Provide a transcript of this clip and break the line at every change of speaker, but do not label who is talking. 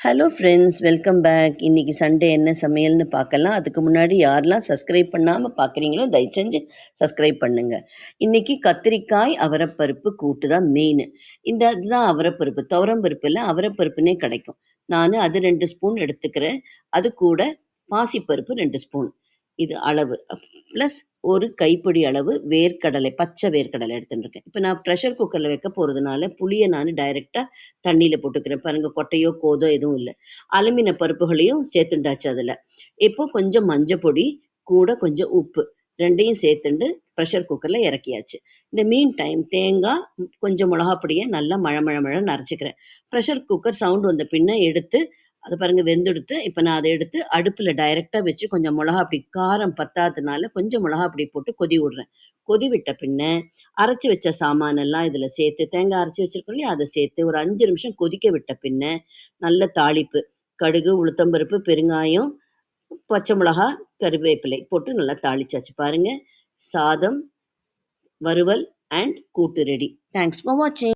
Hello friends, welcome back. இன்னைக்கு Sunday என்ன சமையல்னு பார்க்கலாம். அதுக்கு முன்னாடி யாரெல்லாம் சப்ஸ்கிரைப் பண்ணாமல் பார்க்குறீங்களோ தயவு செஞ்சு சப்ஸ்கிரைப் பண்ணுங்க. இன்னைக்கு கத்திரிக்காய் அவரைப்பருப்பு கூட்டு தான் மெயின். இதுதான் அவரைப்பருப்பு, துவரம் பருப்பு இல்லை, அவரைப்பருப்புனே கிடைக்கும். நான் அது 2 ஸ்பூன் எடுத்துக்கிறேன். அது கூட பாசிப்பருப்பு 2 ஸ்பூன். இது அளவு. ப்ளஸ் ஒரு கைப்பிடி அளவு வேர்க்கடலை, பச்சை வேர்க்கடலை எடுத்துட்டுருக்கேன். இப்போ நான் ப்ரெஷர் குக்கரில் வைக்க போகிறதுனால புளியை நான் டைரெக்டாக தண்ணியில் போட்டுக்கிறேன். பாருங்கள், கொட்டையோ கோதோ எதுவும் இல்லை. அலுமின பருப்புகளையும் சேர்த்துண்டாச்சு அதில். இப்போ கொஞ்சம் மஞ்சள் பொடி, கூட கொஞ்சம் உப்பு, ரெண்டையும் சேர்த்துண்டு ப்ரெஷர் குக்கரில் இறக்கியாச்சு. இந்த மீன் டைம் தேங்காய், கொஞ்சம் மிளகாப்பொடியை நல்லா மழை அரைச்சிக்கிறேன். ப்ரெஷர் குக்கர் சவுண்டு வந்த பின்ன எடுத்து அதை பாருங்கள் வெந்தெடுத்து, இப்போ நான் அதை எடுத்து அடுப்பில் டைரெக்டாக வச்சு கொஞ்சம் மிளகா அப்படி காரம் பத்தாததுனால கொஞ்சம் மிளகா அப்படி போட்டு கொதி விடுறேன். கொதி விட்ட பின்ன அரைச்சி வச்ச சாமானெல்லாம் இதில் சேர்த்து, தேங்காய் அரைச்சி வச்சுருக்கோம் இல்லையா, அதை சேர்த்து ஒரு 5 நிமிஷம் கொதிக்க விட்ட பின்ன நல்ல தாளிப்பு, கடுகு, உளுத்தம்பருப்பு, பெருங்காயம், பச்சை மிளகா, கருவேப்பிலை போட்டு நல்லா தாளிச்சாச்சு. பாருங்கள், சாதம், வறுவல் அண்ட் கூட்டு ரெடி. தேங்க்ஸ் ஃபார் வாட்சிங்.